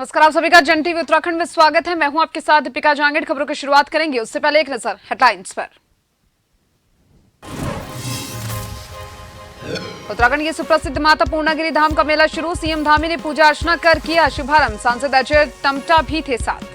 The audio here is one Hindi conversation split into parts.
नमस्कार, आप सभी का जन टीवी उत्तराखंड में स्वागत है। मैं हूं आपके साथ दीपिका जांगड़। खबरों की शुरुआत करेंगे उससे पहले एक नजर हेडलाइंस पर। उत्तराखंड की सुप्रसिद्ध माता पूर्णागिरि धाम का मेला शुरू। सीएम धामी ने पूजा अर्चना कर किया शुभारंभ। सांसद अजय टम्टा भी थे साथ।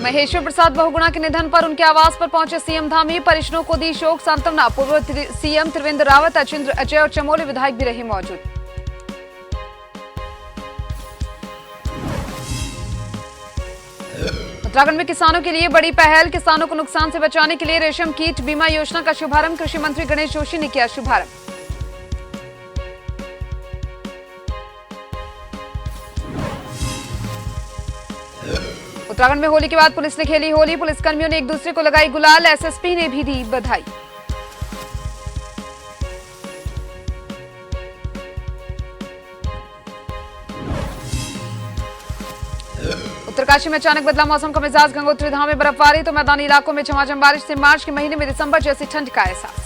महेश्वर प्रसाद बहुगुणा के निधन पर उनके आवास पर पहुंचे सीएम धामी। परिजनों को दी शोक सांत्वना। पूर्व सीएम त्रिवेंद्र रावत, अजय और चमोली विधायक भी रहे मौजूद। उत्तराखंड में किसानों के लिए बड़ी पहल। किसानों को नुकसान से बचाने के लिए रेशम कीट बीमा योजना का शुभारंभ। कृषि मंत्री गणेश जोशी ने किया शुभारंभ। उत्तराखंड में होली के बाद पुलिस ने खेली होली। पुलिसकर्मियों ने एक दूसरे को लगाई गुलाल। एसएसपी ने भी दी बधाई। उत्तरकाशी में अचानक बदला मौसम का मिजाज। गंगोत्री धाम में बर्फबारी तो मैदानी इलाकों में झमाझम बारिश से मार्च के महीने में दिसंबर जैसी ठंड का एहसास।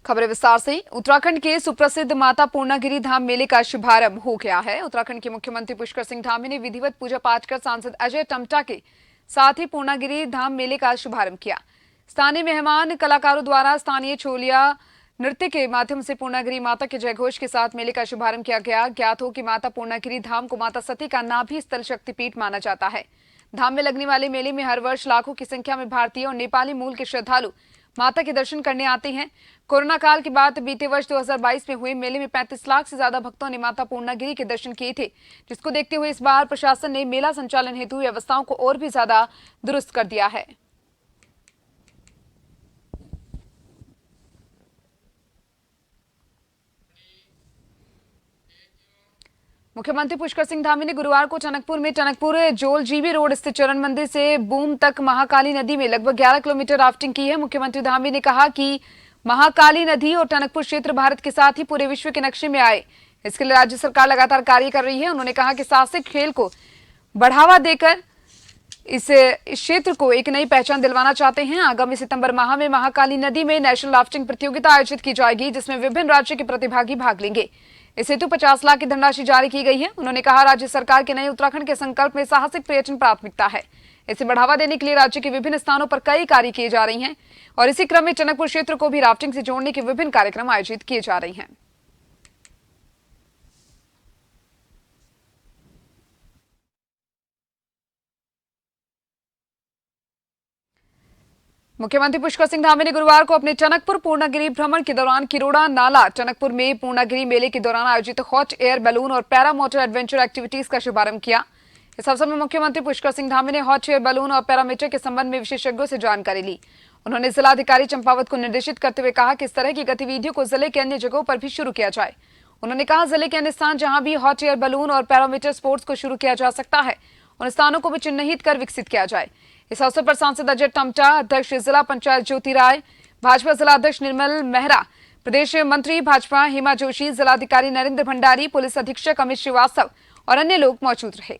खबरें विस्तार से। उत्तराखंड के सुप्रसिद्ध माता पूर्णागिरि धाम मेले का शुभारंभ हो गया है। उत्तराखंड के मुख्यमंत्री पुष्कर सिंह धामी ने विधिवत पूजा पाठ कर सांसद अजय टम्टा के साथ ही पूर्णागिरि धाम मेले का शुभारंभ किया। स्थानीय मेहमान कलाकारों द्वारा स्थानीय छोलिया नृत्य के माध्यम से पूर्णागिरि माता के जयघोष के साथ मेले का शुभारंभ किया गया। ज्ञात हो कि माता पूर्णागिरि धाम को माता सती का नाभि स्थल शक्तिपीठ माना जाता है। धाम में लगने वाले मेले में हर वर्ष लाखों की संख्या में भारतीय और नेपाली मूल के श्रद्धालु माता के दर्शन करने आते हैं। कोरोना काल के बाद बीते वर्ष 2022 में हुए मेले में 35 लाख से ज्यादा भक्तों ने माता पूर्णागिरि के दर्शन किए थे, जिसको देखते हुए इस बार प्रशासन ने मेला संचालन हेतु व्यवस्थाओं को और भी ज्यादा दुरुस्त कर दिया है। मुख्यमंत्री पुष्कर सिंह धामी ने गुरुवार को टनकपुर में टनकपुर जोल जीबी रोड स्थित चरण मंदिर से बूम तक महाकाली नदी में लगभग 11 किलोमीटर राफ्टिंग की है। मुख्यमंत्री धामी ने कहा कि महाकाली नदी और टनकपुर क्षेत्र भारत के साथ ही पूरे विश्व के नक्शे में आए, इसके लिए राज्य सरकार लगातार कार्य कर रही है। उन्होंने कहा कि साहसिक खेल को बढ़ावा देकर इस क्षेत्र को एक नई पहचान दिलवाना चाहते हैं। आगामी सितंबर माह में महाकाली नदी में नेशनल राफ्टिंग प्रतियोगिता आयोजित की जाएगी, जिसमें विभिन्न राज्य के प्रतिभागी भाग लेंगे। इस हेतु 50 लाख की धनराशि जारी की गई है। उन्होंने कहा राज्य सरकार के नए उत्तराखंड के संकल्प में साहसिक पर्यटन प्राथमिकता है। इसे बढ़ावा देने के लिए राज्य के विभिन्न स्थानों पर कई कार्य किए जा रही हैं और इसी क्रम में टनकपुर क्षेत्र को भी राफ्टिंग से जोड़ने के विभिन्न कार्यक्रम आयोजित किए जा रहे हैं। मुख्यमंत्री पुष्कर सिंह धामी ने गुरुवार को अपने टनकपुर पूर्णागिरि भ्रमण के दौरान किरोड़ा नाला टनकपुर में पूर्णागिरि मेले के दौरान आयोजित हॉट एयर बैलून और पैरा मोटर एडवेंचर एक्टिविटीज का शुभारंभ किया। इस अवसर में मुख्यमंत्री पुष्कर सिंह धामी ने हॉट एयर बैलून और पैरामीटर के संबंध में विशेषज्ञों से जानकारी ली। उन्होंने जिलाधिकारी चंपावत को निर्देशित करते हुए कहा कि इस तरह की गतिविधियों को जिले के अन्य जगहों पर भी शुरू किया जाए। उन्होंने कहा जिले के अन्य स्थान जहां भी हॉट एयर बैलून और पैरामीटर स्पोर्ट्स को शुरू किया जा सकता है, उन स्थानों को भी चिन्हित कर विकसित किया जाए। इस अवसर पर सांसद अजय टम्टा, अध्यक्ष जिला पंचायत ज्योति राय, भाजपा जिला अध्यक्ष निर्मल मेहरा, प्रदेश मंत्री भाजपा हेमा जोशी, जिलाधिकारी नरेंद्र भंडारी, पुलिस अधीक्षक अमित श्रीवास्तव और अन्य लोग मौजूद रहे।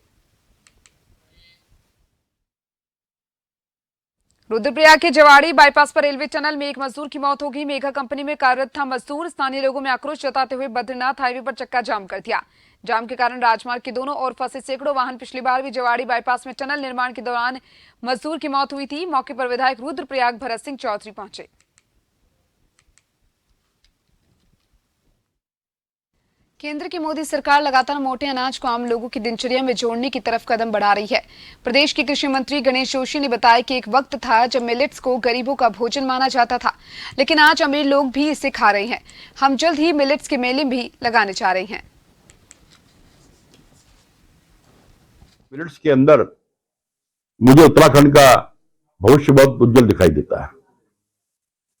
रुद्रप्रयाग के जवाड़ी बाईपास पर रेलवे टनल में एक मजदूर की मौत हो गई। मेगा कंपनी में कार्यरत था मजदूर। स्थानीय लोगों में आक्रोश जताते हुए बद्रीनाथ हाईवे पर चक्का जाम कर दिया। जाम के कारण राजमार्ग के दोनों ओर फंसे सैकड़ों वाहन। पिछली बार भी जवाड़ी बाईपास में टनल निर्माण के दौरान मजदूर की मौत हुई थी। मौके पर विधायक रुद्रप्रयाग भरत सिंह चौधरी पहुंचे। केंद्र की मोदी सरकार लगातार मोटे अनाज को आम लोगों की दिनचर्या में जोड़ने की तरफ कदम बढ़ा रही है। प्रदेश के कृषि मंत्री गणेश जोशी ने बताया कि एक वक्त था जब मिलेट्स को गरीबों का भोजन माना जाता था, लेकिन आज अमीर लोग भी इसे खा रहे हैं। हम जल्द ही मिलेट्स के मेले भी लगाने जा रहे हैं। मिनट्स के अंदर मुझे उत्तराखंड का भविष्य बहुत उज्जवल दिखाई देता है,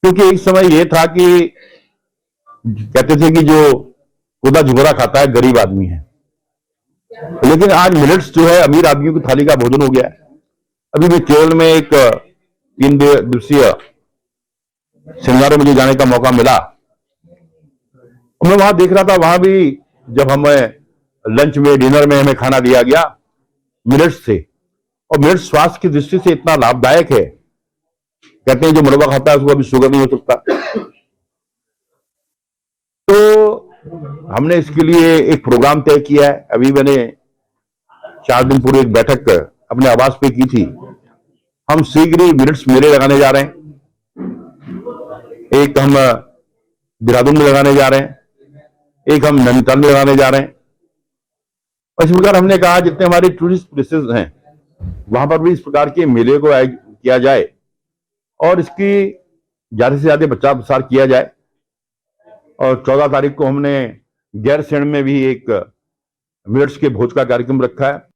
क्योंकि एक समय यह था कि कहते थे कि जो खुदा झुगरा खाता है गरीब आदमी है, लेकिन आज मिलेट्स जो है अमीर आदमियों की थाली का भोजन हो गया है। अभी मैं केरल में एक 3 दिवसीय सेमिनार में मुझे जाने का मौका मिला। मैं वहां देख रहा था, वहां भी जब हमें लंच में, डिनर में हमें खाना दिया गया मिलेट्स से। और मिलेट्स स्वास्थ्य की दृष्टि से इतना लाभदायक है, कहते हैं जो मलबा खाता है उसको अभी शुगर नहीं हो सकता। तो हमने इसके लिए एक प्रोग्राम तय किया है। अभी मैंने 4 दिन पूर्व एक बैठक अपने आवास पे की थी। हम शीघ्र ही मिलेट्स मेले लगाने जा रहे हैं। एक हम देहरादून में लगाने जा रहे हैं, एक हम नैनीताल में लगाने जा रहे हैं। और इस प्रकार हमने कहा जितने हमारे टूरिस्ट प्लेसेस हैं वहां पर भी इस प्रकार के मेले को किया जाए और इसकी ज्यादा से ज्यादा प्रचार प्रसार किया जाए। और 14 तारीख को हमने गैरसैंण में भी एक मिलेट्स के भोज का कार्यक्रम रखा है।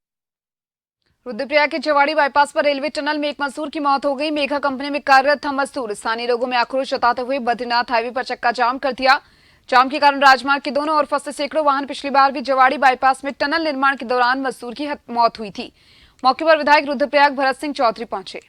रुद्रप्रयाग के चवाड़ी बाईपास पर रेलवे टनल में एक मजदूर की मौत हो गई। मेघा कंपनी में कार्यरत था मजदूर। स्थानीय लोगों में आक्रोश जताते हुए बद्रीनाथ हाईवे पर चक्का जाम कर दिया। जाम के कारण राजमार्ग के दोनों ओर फंसे सैकड़ों वाहन। पिछली बार भी जवाड़ी बाईपास में टनल निर्माण के दौरान मजदूर की मौत हुई थी। मौके पर विधायक रुद्रप्रयाग भरत सिंह चौधरी पहुंचे।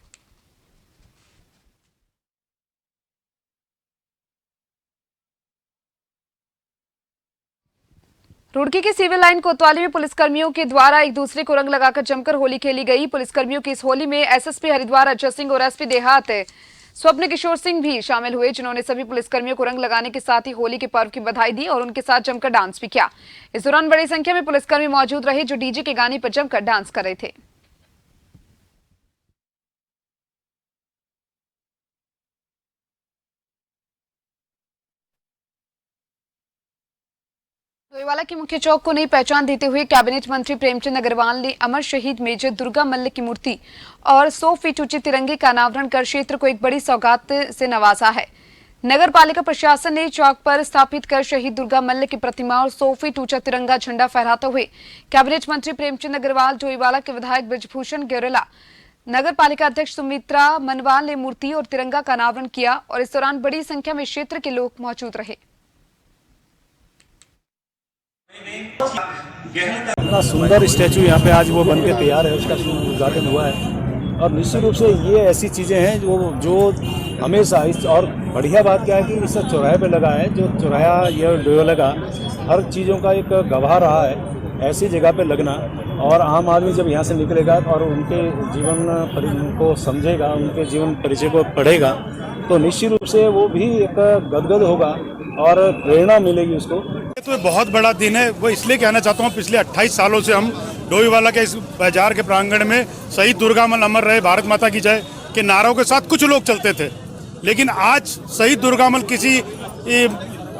रुड़की की सिविल लाइन कोतवाली में पुलिसकर्मियों के द्वारा एक दूसरे को रंग लगाकर जमकर होली खेली गई। पुलिसकर्मियों की इस होली में एसएसपी हरिद्वार अजय सिंह और एसपी देहात स्वप्न किशोर सिंह भी शामिल हुए, जिन्होंने सभी पुलिसकर्मियों को रंग लगाने के साथ ही होली के पर्व की बधाई दी और उनके साथ जमकर डांस भी किया। इस दौरान बड़ी संख्या में पुलिसकर्मी मौजूद रहे जो डीजे के गाने पर जमकर डांस कर रहे थे। डोईवाला के मुख्य चौक को नई पहचान देते हुए कैबिनेट मंत्री प्रेमचंद अग्रवाल ने अमर शहीद मेजर दुर्गा मल्ल की मूर्ति और 100 फीट ऊंचे तिरंगे का अनावरण कर क्षेत्र को एक बड़ी सौगात से नवाजा है। नगर पालिका प्रशासन ने चौक पर स्थापित कर शहीद दुर्गा मल्ल की प्रतिमा और 100 फीट ऊंचा तिरंगा झंडा फहराते हुए कैबिनेट मंत्री प्रेमचंद अग्रवाल, डोईवाला के विधायक ब्रजभूषण गेरेला, नगर पालिका अध्यक्ष सुमित्रा मनवाल ने मूर्ति और तिरंगा का अनावरण किया और इस दौरान बड़ी संख्या में क्षेत्र के लोग मौजूद रहे। इतना सुंदर स्टैचू यहाँ पे आज वो बन के तैयार है, उसका उद्घाटन हुआ है। और निश्चित रूप से ये ऐसी चीज़ें हैं जो हमेशा इस, और बढ़िया बात क्या है कि इस चौराहे पे लगा है, जो चौराहा ये डोईवाला का हर चीज़ों का एक गवाह रहा है। ऐसी जगह पे लगना और आम आदमी जब यहाँ से निकलेगा और उनके जीवन को समझेगा, उनके जीवन परिचय को पढ़ेगा, तो निश्चित रूप से वो भी एक गदगद होगा और प्रेरणा मिलेगी उसको। तो बहुत बड़ा दिन है, वो इसलिए कहना चाहता हूँ, पिछले 28 सालों से हम डोईवाला के इस बाजार के प्रांगण में शहीद दुर्गा मल्ल अमर रहे, भारत माता की जय के नारों के साथ कुछ लोग चलते थे। लेकिन आज शहीद दुर्गा मल्ल किसी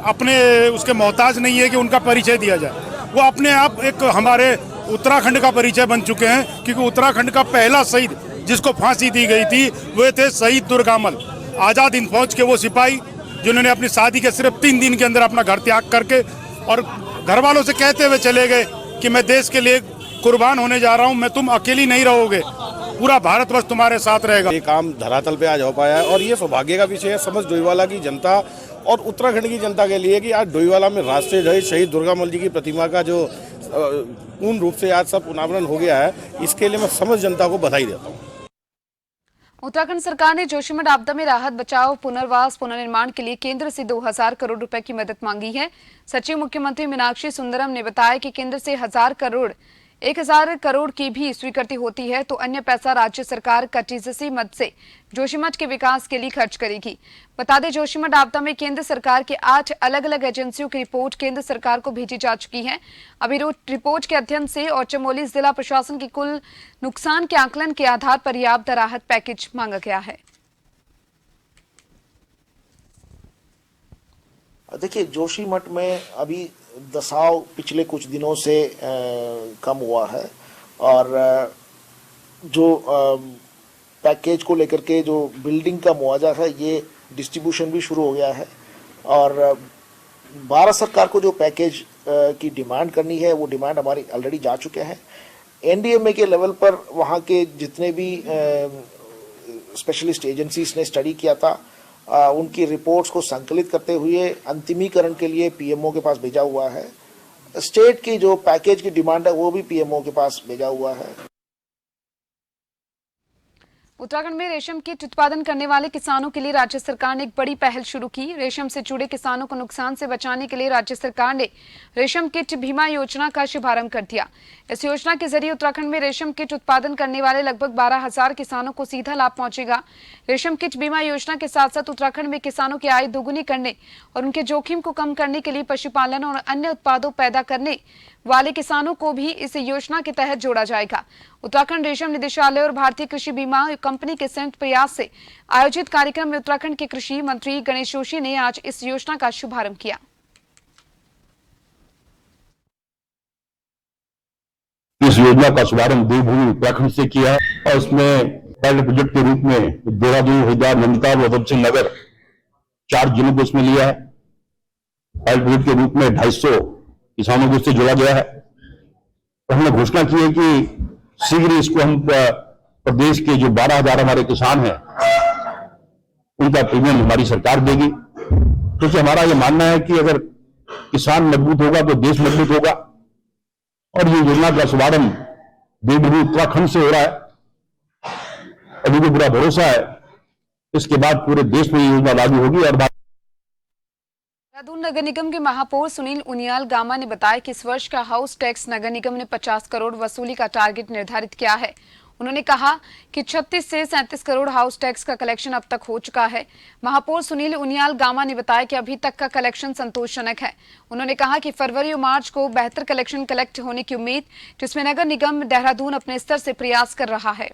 अपने उसके मोहताज नहीं है कि उनका परिचय दिया जाए। वो अपने आप एक हमारे उत्तराखंड का परिचय बन चुके हैं, क्योंकि उत्तराखंड का पहला शहीद जिसको फांसी दी गई थी वे थे शहीद दुर्गा मल्ल, आज़ाद हिंद फौज के वो सिपाही जिन्होंने अपनी शादी के सिर्फ 3 दिन के अंदर अपना घर त्याग करके और घर वालों से कहते हुए चले गए कि मैं देश के लिए कुर्बान होने जा रहा हूं, मैं तुम अकेली नहीं रहोगे, पूरा भारतवर्ष तुम्हारे साथ रहेगा। ये काम धरातल पे आज हो पाया है और ये सौभाग्य का विषय है समझ डोईवाला की जनता और उत्तराखंड की जनता के लिए कि आज डोईवाला में राष्ट्रीय ध्वज शहीद दुर्गा मल्ल जी की प्रतिमा का जो पूर्ण रूप से आज सब अनावरण हो गया है, इसके लिए मैं समझ जनता को बधाई देता हूँ। उत्तराखंड सरकार ने जोशीमठ आपदा में राहत, बचाव, पुनर्वास, पुनर्निर्माण के लिए केंद्र से 2000 करोड़ रुपए की मदद मांगी है। सचिव मुख्यमंत्री मीनाक्षी सुंदरम ने बताया कि केंद्र से 1000 करोड़ की भी स्वीकृति होती है तो अन्य पैसा राज्य सरकार कंटीजेंसी मद से जोशीमठ के विकास के लिए खर्च करेगी। बता दें, जोशीमठ आपदा में केंद्र सरकार के 8 अलग अलग एजेंसियों की रिपोर्ट केंद्र सरकार को भेजी जा चुकी है। अभी रिपोर्ट के अध्ययन से और चमोली जिला प्रशासन के कुल नुकसान के आकलन के आधार पर पर्याप्त राहत पैकेज मांगा गया है। देखिए, जोशीमठ में अभी दसाव पिछले कुछ दिनों से कम हुआ है और जो पैकेज को लेकर के जो बिल्डिंग का मुआवजा है ये डिस्ट्रीब्यूशन भी शुरू हो गया है और भारत सरकार को जो पैकेज की डिमांड करनी है वो डिमांड हमारी ऑलरेडी जा चुके हैं। एनडीएमए के लेवल पर वहाँ के जितने भी स्पेशलिस्ट एजेंसीज ने स्टडी किया था उनकी रिपोर्ट्स को संकलित करते हुए अंतिमीकरण के लिए पीएमओ के पास भेजा हुआ है। स्टेट की जो पैकेज की डिमांड है वो भी पीएमओ के पास भेजा हुआ है। उत्तराखंड में रेशम कीट उत्पादन करने वाले किसानों के लिए राज्य सरकार ने एक बड़ी पहल शुरू की। रेशम से जुड़े किसानों को नुकसान से बचाने के लिए राज्य सरकार ने रेशम कीट बीमा योजना का शुभारंभ कर दिया। इस योजना के जरिए उत्तराखंड में रेशम कीट उत्पादन करने वाले लगभग 12,000 किसानों को सीधा लाभ पहुंचेगा। रेशम कीट बीमा योजना के साथ साथ उत्तराखंड में किसानों की आय दोगुनी करने और उनके जोखिम को कम करने के लिए पशुपालन और अन्य उत्पादों पैदा करने वाले किसानों को भी इस योजना के तहत जोड़ा जाएगा। उत्तराखंड रेशम निदेशालय और भारतीय कृषि बीमा कंपनी के संयुक्त प्रयास से आयोजित कार्यक्रम में उत्तराखंड के कृषि मंत्री गणेश जोशी ने आज इस योजना का शुभारंभ किया। इस योजना का शुभारंभ देवभूमि उत्तराखंड से किया और इसमें पहले प्रोजेक्ट के रूप में देहरादून, हरिद्वार, नैनीताल और उधमसिंह नगर 4 जिलों को इसमें लिया है। पहले प्रोजेक्ट के रूप में 250 किसानों को इससे जोड़ा गया है। तो हमने घोषणा की है कि शीघ्र इसको हम प्रदेश के जो 12,000 हमारे किसान हैं उनका प्रीमियम हमारी सरकार देगी, क्योंकि हमारा ये मानना है कि अगर किसान मजबूत होगा तो देश मजबूत होगा। और ये योजना का शुभारंभ देवभूमि उत्तराखंड से हो रहा है और मुझे पूरा भरोसा है इसके बाद पूरे देश में ये योजना लागू होगी। और देहरादून नगर निगम के महापौर सुनील उनियाल गामा ने बताया कि इस वर्ष का हाउस टैक्स नगर निगम ने 50 करोड़ वसूली का टारगेट निर्धारित किया है। उन्होंने कहा कि 36 से 37 करोड़ हाउस टैक्स का कलेक्शन अब तक हो चुका है। महापौर सुनील उनियाल गामा ने बताया कि अभी तक का कलेक्शन संतोषजनक है। उन्होंने कहा कि फरवरी और मार्च को बेहतर कलेक्शन कलेक्ट होने की उम्मीद, जिसमें नगर निगम देहरादून अपने स्तर से प्रयास कर रहा है।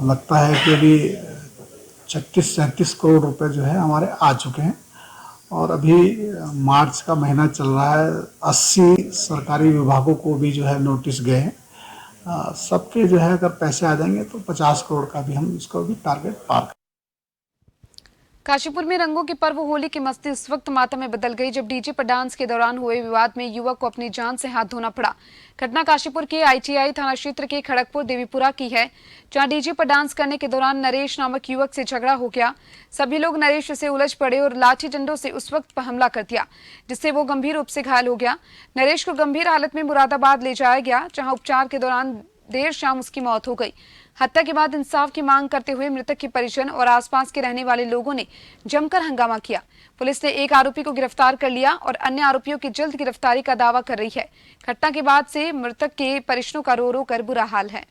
लगता है कि अभी 36-37 करोड़ रुपए जो है हमारे आ चुके हैं और अभी मार्च का महीना चल रहा है। 80 सरकारी विभागों को भी जो है नोटिस गए हैं। सबके जो है अगर पैसे आ जाएंगे तो 50 करोड़ का भी हम इसको भी टारगेट पार करेंगे। काशीपुर में रंगों के पर्व होली की मस्ती उस वक्त मातम में बदल गई जब डीजे पर डांस के दौरान हुए विवाद में युवक को अपनी जान से हाथ धोना पड़ा। घटना काशीपुर के ITI थाना क्षेत्र के खड़गपुर देवीपुरा की है, जहां डीजे पर डांस करने के दौरान नरेश नामक युवक से झगड़ा हो गया। सभी लोग नरेश से उलझ पड़े और लाठी डंडों से उस वक्त पर हमला कर दिया, जिससे वो गंभीर रूप से घायल हो गया। नरेश को गंभीर हालत में मुरादाबाद ले जाया गया, जहाँ उपचार के दौरान देर शाम उसकी मौत हो गई। हत्या के बाद इंसाफ की मांग करते हुए मृतक के परिजन और आसपास के रहने वाले लोगों ने जमकर हंगामा किया। पुलिस ने एक आरोपी को गिरफ्तार कर लिया और अन्य आरोपियों की जल्द गिरफ्तारी का दावा कर रही है। घटना के बाद से मृतक के परिजनों का रो रो कर बुरा हाल है।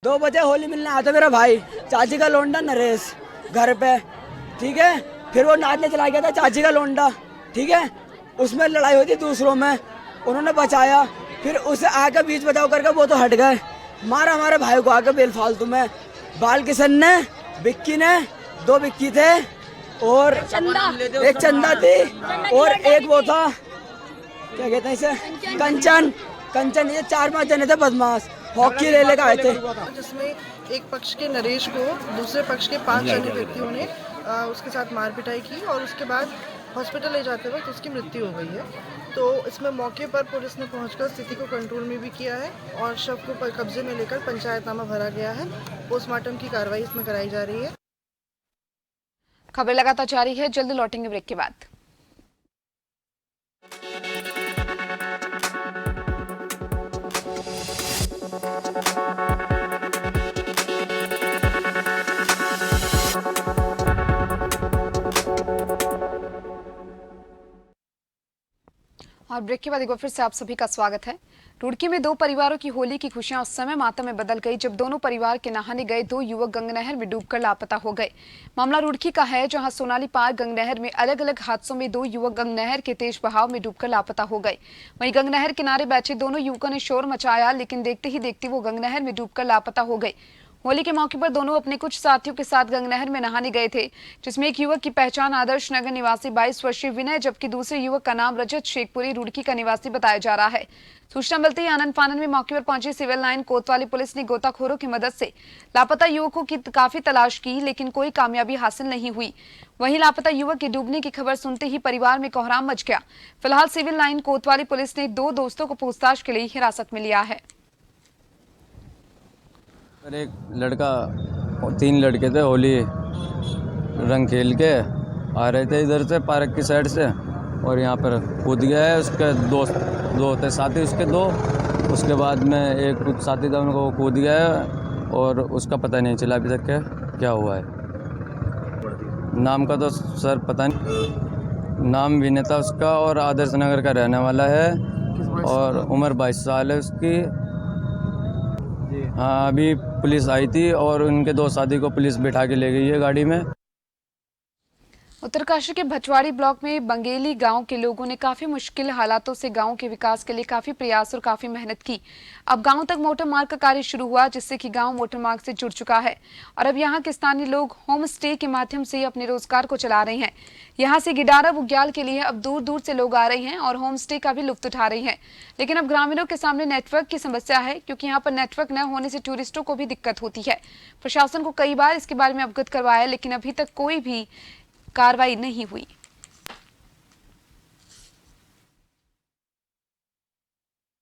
2 बजे होली मिलने आता मेरा भाई, चाची का लोंडा नरेश घर पे, ठीक है। फिर वो नाचने चला गया था चाची का लोंडा, ठीक है। उसमें लड़ाई हुई थी दूसरों में, उन्होंने बचाया, फिर उसे आके बीच बचाव करके वो तो हट गए। मारा हमारे भाई को आके बेलफालतू में। बाल किशन ने, विक्की ने, 2 विक्की थे और एक चंदा थी और एक वो था, क्या कहते हैं इसे, कंचन। ये 4-5 जने थे बदमाश, हॉकी ले लेकर आए थे। जिसमें एक पक्ष के नरेश को दूसरे पक्ष के 5 अन्य व्यक्तियों ने उसके साथ मार पिटाई की और उसके बाद हॉस्पिटल ले जाते वक्त उसकी मृत्यु हो गई है। तो इसमें मौके पर पुलिस ने पहुंचकर स्थिति को कंट्रोल में भी किया है और शव को कब्जे में लेकर पंचायतनामा भरा गया है। पोस्टमार्टम की कार्रवाई इसमें कराई जा रही है। खबर लगातार जारी है, जल्द लौटेंगे ब्रेक के बाद। और ब्रेक के बाद एक बार फिर से आप सभी का स्वागत है। रुड़की में 2 परिवारों की होली की खुशियां उस समय मातम में बदल गई जब दोनों परिवार के नहाने गए 2 युवक गंगनहर में डूबकर लापता हो गए। मामला रुड़की का है, जहां सोनाली पार गंगनहर में अलग अलग हादसों में 2 युवक गंगनहर के तेज बहाव में डूबकर लापता हो गए। वहीं गंगनहर किनारे बैठे दोनों युवकों ने शोर मचाया, लेकिन देखते ही देखते वो गंगनहर में डूबकर लापता हो गए। होली के मौके पर दोनों अपने कुछ साथियों के साथ गंगनहर में नहाने गए थे, जिसमें एक युवक की पहचान आदर्श नगर निवासी 22 वर्षीय विनय, जबकि दूसरे युवक का नाम रजत शेखपुरी रुड़की का निवासी बताया जा रहा है। सूचना मिलते ही आनंद फानन में मौके पर पहुंची सिविल लाइन कोतवाली पुलिस ने गोताखोरों की मदद से लापता युवकों की काफी तलाश की, लेकिन कोई कामयाबी हासिल नहीं हुई। वहीं लापता युवक के डूबने की खबर सुनते ही परिवार में कोहराम मच गया। फिलहाल सिविल लाइन कोतवाली पुलिस ने 2 दोस्तों को पूछताछ के लिए हिरासत में लिया है। एक लड़का और 3 लड़के थे, होली रंग खेल के आ रहे थे इधर से पार्क की साइड से, और यहाँ पर कूद गया है। उसके दो होते साथी उसके दो, उसके बाद में एक कुछ साथी था उनको कूद गया है और उसका पता नहीं चला अभी तक क्या हुआ है। नाम का तो सर पता नहीं, नाम विनय था उसका और आदर्श नगर का रहने वाला है और उम्र 22 साल है उसकी। हाँ, अभी पुलिस आई थी और उनके दो साथी को पुलिस बिठा के ले गई है गाड़ी में। उत्तरकाशी के भटवाड़ी ब्लॉक में बंगेली गांव के लोगों ने काफी मुश्किल हालातों से गांव के विकास के लिए काफी प्रयास और काफी मेहनत की। अब गांव तक मोटर मार्ग का कार्य शुरू हुआ, जिससे कि गांव मोटर मार्ग से जुड़ चुका है और अब यहां के स्थानीय लोग होम स्टे के माध्यम से अपने रोजगार को चला रहे हैं। यहां से गिडारा बुग्याल के लिए अब दूर दूर से लोग आ रहे हैं और होम स्टे का भी लुत्फ उठा रहे हैं। लेकिन अब ग्रामीणों के सामने नेटवर्क की समस्या है, क्योंकि यहाँ पर नेटवर्क न होने से टूरिस्टों को भी दिक्कत होती है। प्रशासन को कई बार इसके बारे में अवगत करवाया, लेकिन अभी तक कोई भी कार्रवाई नहीं हुई।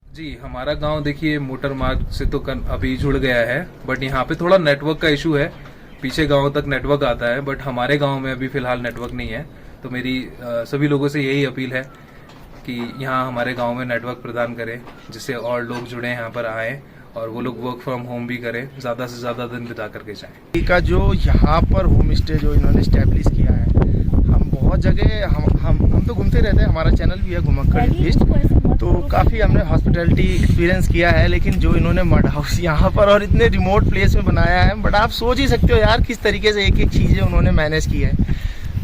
जी, हमारा गांव देखिए मोटर मार्ग से तो अभी जुड़ गया है, बट यहाँ पे थोड़ा नेटवर्क का इशू है। पीछे गांव तक नेटवर्क आता है, बट हमारे गांव में अभी फिलहाल नेटवर्क नहीं है। तो मेरी सभी लोगों से यही अपील है कि यहाँ हमारे गांव में नेटवर्क प्रदान करें, जिससे और लोग जुड़े यहाँ पर आए और वो लोग वर्क फ्रॉम होम भी करें, ज़्यादा से ज़्यादा दिन बिता करके जाएं। का जो यहाँ पर होम स्टे जो इन्होंने स्टैब्लिश किया है, हम बहुत जगह हम तो घूमते रहते हैं, हमारा चैनल भी है घुमक्कड़ लिस्ट, तो काफ़ी हमने हॉस्पिटैलिटी एक्सपीरियंस किया है। लेकिन जो इन्होंने मड हाउस यहाँ पर और इतने रिमोट प्लेस में बनाया है, बट आप सोच ही सकते हो यार किस तरीके से एक एक चीज़ें उन्होंने मैनेज की है।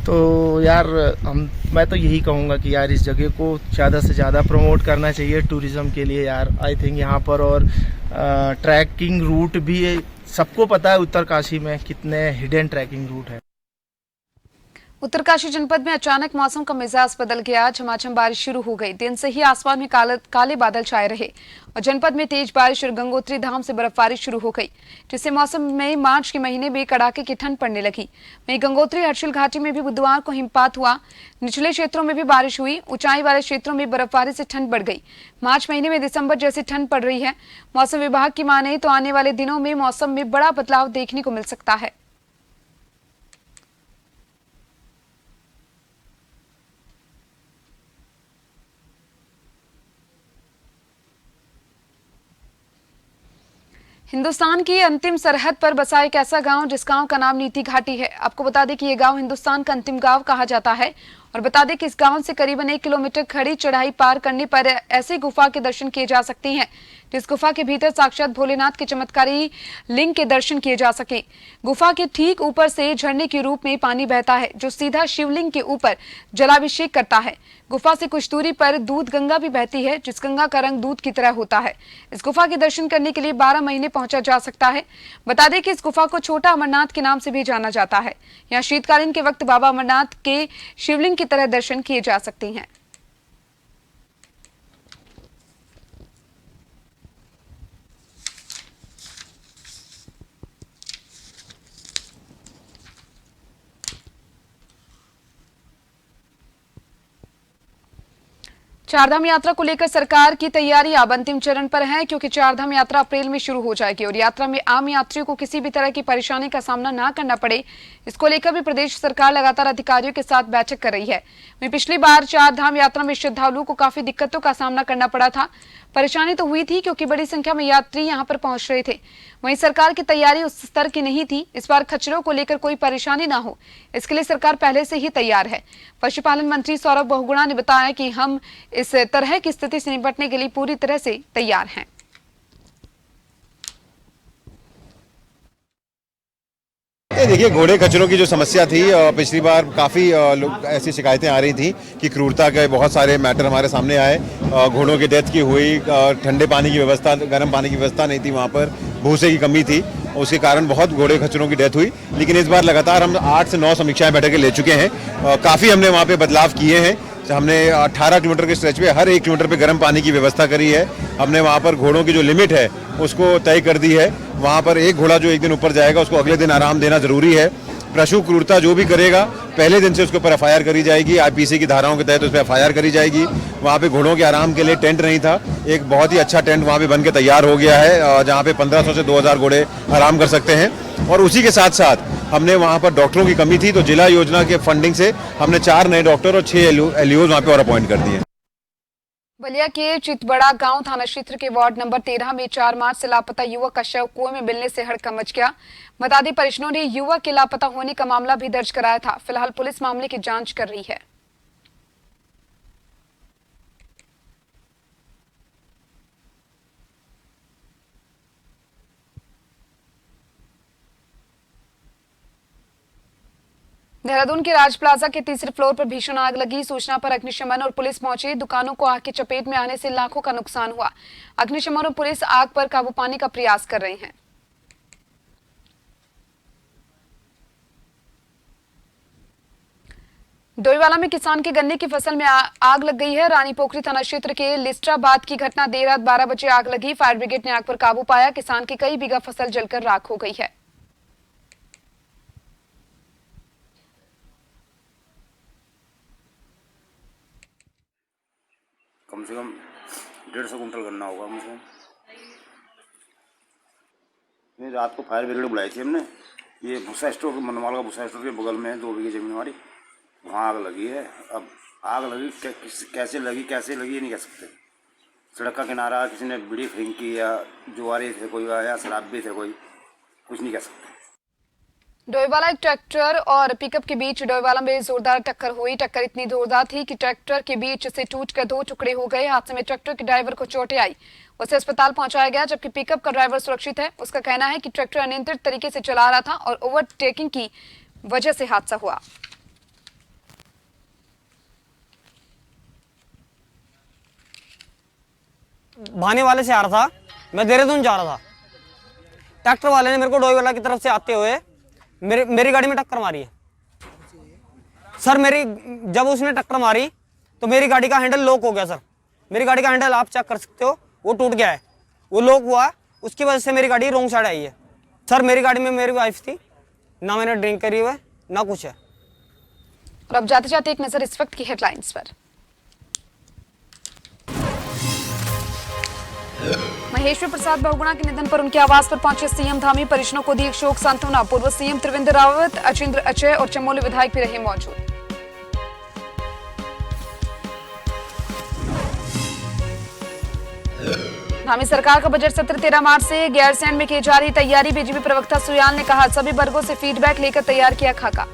तो यार मैं तो यही कहूँगा कि यार इस जगह को ज़्यादा से ज़्यादा प्रमोट करना चाहिए टूरिज़्म के लिए यार। आई थिंक यहाँ पर और ट्रैकिंग रूट भी सबको पता है उत्तरकाशी में कितने हिडन ट्रैकिंग रूट है। उत्तरकाशी जनपद में अचानक मौसम का मिजाज बदल गया। झमाझम बारिश शुरू हो गई। दिन से ही आसमान में काले बादल छाए रहे और जनपद में तेज बारिश और गंगोत्री धाम से बर्फबारी शुरू हो गई, जिससे मौसम में मार्च के महीने में कड़ाके की ठंड पड़ने लगी। वहीं गंगोत्री हर्षिल घाटी में भी बुधवार को हिमपात हुआ। निचले क्षेत्रों में भी बारिश हुई। ऊंचाई वाले क्षेत्रों में बर्फबारी से ठंड बढ़ गई। मार्च महीने में दिसंबर जैसी ठंड पड़ रही है। मौसम विभाग की माने तो आने वाले दिनों में मौसम में बड़ा बदलाव देखने को मिल सकता है। हिंदुस्तान की अंतिम सरहद पर बसा एक ऐसा गांव जिस गांव का नाम नीति घाटी है। आपको बता दें कि यह गांव हिंदुस्तान का अंतिम गांव कहा जाता है और बता दें कि इस गांव से करीबन 1 किलोमीटर खड़ी चढ़ाई पार करने पर ऐसी गुफा के दर्शन किए जा सकते हैं, जिस गुफा के भीतर साक्षात भोलेनाथ के चमत्कारी लिंग के दर्शन किए जा सके। गुफा के ठीक ऊपर से झरने के रूप में पानी बहता है, जो सीधा शिवलिंग के ऊपर जलाभिषेक करता है। गुफा से कुछ दूरी पर दूध गंगा भी बहती है, जिस गंगा का रंग दूध की तरह होता है। इस गुफा के दर्शन करने के लिए 12 महीने पहुंचा जा सकता है। बता दें कि इस गुफा को छोटा अमरनाथ के नाम से भी जाना जाता है। यहाँ शीतकालीन के वक्त बाबा अमरनाथ के शिवलिंग की तरह दर्शन किए जा सकते हैं। चारधाम यात्रा को लेकर सरकार की तैयारी अब अंतिम चरण पर है, क्योंकि चारधाम यात्रा अप्रैल में शुरू हो जाएगी और यात्रा में आम यात्रियों को किसी भी तरह की परेशानी का सामना ना करना पड़े, इसको लेकर भी प्रदेश सरकार लगातार अधिकारियों के साथ बैठक कर रही है। वहीं पिछली बार चारधाम यात्रा में श्रद्धालुओं को काफी दिक्कतों का सामना करना पड़ा था। परेशानी तो हुई थी क्योंकि बड़ी संख्या में यात्री यहां पर पहुंच रहे थे। वहीं सरकार की तैयारी उस स्तर की नहीं थी। इस बार खच्चरों को लेकर कोई परेशानी ना हो, इसके लिए सरकार पहले से ही तैयार है। पशुपालन मंत्री सौरभ बहुगुणा ने बताया कि हम इस तरह की स्थिति से निपटने के लिए पूरी तरह से तैयार हैं। देखिए, घोड़े खच्चरों की जो समस्या थी पिछली बार काफ़ी लोग ऐसी शिकायतें आ रही थी कि क्रूरता के बहुत सारे मैटर हमारे सामने आए। घोड़ों की डेथ की हुई, ठंडे पानी की व्यवस्था, गर्म पानी की व्यवस्था नहीं थी, वहाँ पर भूसे की कमी थी, उसके कारण बहुत घोड़े खच्चरों की डेथ हुई। लेकिन इस बार लगातार हम 8 से 9 समीक्षाएं बैठकें ले चुके हैं। काफ़ी हमने वहाँ पर बदलाव किए हैं। हमने 18 किलोमीटर के स्ट्रेच पे हर 1 किलोमीटर पे गर्म पानी की व्यवस्था करी है। हमने वहाँ पर घोड़ों की जो लिमिट है उसको तय कर दी है। वहाँ पर एक घोड़ा जो एक दिन ऊपर जाएगा उसको अगले दिन आराम देना जरूरी है। पशु क्रूरता जो भी करेगा पहले दिन से उसके ऊपर FIR करी जाएगी। IPC की धाराओं के तहत उस पर FIR करी जाएगी। वहाँ पे घोड़ों के आराम के लिए टेंट नहीं था, एक बहुत ही अच्छा टेंट वहाँ पे बन के तैयार हो गया है, जहाँ पे 1500 से 2000 घोड़े आराम कर सकते हैं। और उसी के साथ साथ हमने वहाँ पर डॉक्टरों की कमी थी, तो जिला योजना के फंडिंग से हमने 4 नए डॉक्टर और 6 एलईओ वहाँ पे और अपॉइंट कर दिए। बलिया के चितबड़ा गांव थाना क्षेत्र के वार्ड नंबर 13 में 4 मार्च से लापता युवक का शव कुएं में मिलने से हड़कंप मच गया। बता दें, परिजनों ने युवक के लापता होने का मामला भी दर्ज कराया था। फिलहाल पुलिस मामले की जांच कर रही है। देहरादून के राज प्लाजा के तीसरे फ्लोर पर भीषण आग लगी। सूचना पर अग्निशमन और पुलिस पहुंची। दुकानों को आग की चपेट में आने से लाखों का नुकसान हुआ। अग्निशमन और पुलिस आग पर काबू पाने का प्रयास कर रहे हैं। डोईवाला में किसान के गन्ने की फसल में आग लग गई है। रानी पोखरी थाना क्षेत्र के लिस्ट्राबाद की घटना देर रात 12 बजे आग लगी। फायर ब्रिगेड ने आग पर काबू पाया। किसान की कई बीघा फसल जलकर राख हो गई है। कम से कम 150 कुंटल गन्ना होगा मुझे। रात को फायर ब्रिगेड बुलाई थी हमने। ये भूसा स्टोर, मनवाल का भूसा स्टोर के बगल में 2 बीघे जमीन हमारी, वहाँ आग लगी है। अब आग लगी कैसे लगी ये नहीं कह सकते। सड़क का किनारा, किसी ने बीड़ी फेंकी या जुआरी थे कोई, या शराब भी थे कोई, कुछ नहीं कह सकते। डोईवाला एक ट्रैक्टर और पिकअप के बीच डोईवाला में जोरदार टक्कर हुई। टक्कर इतनी जोरदार थी कि ट्रैक्टर के बीच से टूटकर 2 टुकड़े हो गए। हादसे में ट्रैक्टर के ड्राइवर को चोटें आई, उसे अस्पताल पहुंचाया गया, जबकि पिकअप का ड्राइवर सुरक्षित है। उसका कहना है कि ट्रैक्टर अनियंत्रित तरीके से चला रहा था और ओवरटेकिंग की वजह से हादसा हुआ। भाने वाले से आ रहा था, मैं देहरादून जा रहा था। ट्रैक्टर वाले ने मेरे को डोईवाला की तरफ से आते हुए मेरी गाड़ी में टक्कर मारी है सर। जब उसने टक्कर मारी तो मेरी गाड़ी का हैंडल लॉक हो गया सर। मेरी गाड़ी का हैंडल आप चेक कर सकते हो, वो टूट गया है, वो लॉक हुआ। उसकी वजह से मेरी गाड़ी रॉन्ग साइड आई है सर। मेरी गाड़ी में मेरी वाइफ थी, ना मैंने ड्रिंक करी हुआ है ना कुछ है। और अब जाते जाते एक नजर इस वक्त की हेडलाइंस पर। महेश्वर प्रसाद बहुगुणा के निधन पर उनके आवास पर पहुंचे सीएम धामी। परिजनों को दी शोक सांत्वना। पूर्व सीएम त्रिवेंद्र रावत, अचिंद्र अजय और चमोली विधायक भी रहे मौजूद। धामी सरकार का बजट सत्र 13 मार्च से गैरसैंण में की जा रही तैयारी। बीजेपी प्रवक्ता सुयाल ने कहा, सभी वर्गों से फीडबैक लेकर तैयार किया खाका।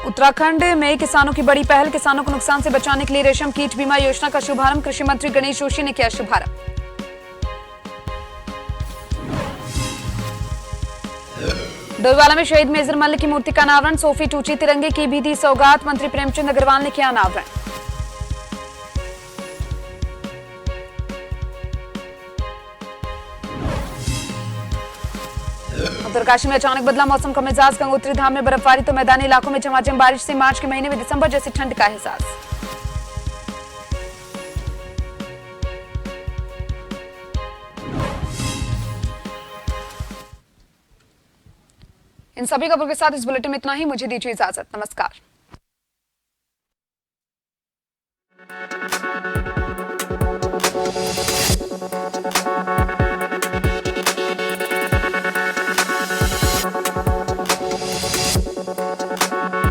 उत्तराखंड में किसानों की बड़ी पहल। किसानों को नुकसान से बचाने के लिए रेशम कीट बीमा योजना का शुभारंभ। कृषि मंत्री गणेश जोशी ने किया शुभारंभ। डोईवाला में शहीद मेजर मल्ल की मूर्ति का अनावरण। सोफी टूची तिरंगे की भी दी सौगात। मंत्री प्रेमचंद अग्रवाल ने किया अनावरण। उत्तरकाशी में अचानक बदला मौसम का मिजाज। गंगोत्री धाम में बर्फबारी तो मैदानी इलाकों में झमाझम बारिश से मार्च के महीने में दिसंबर जैसी ठंड का एहसास। इन सभी खबरों के साथ इस बुलेटिन में इतना ही। मुझे दीजिए इजाजत। नमस्कार।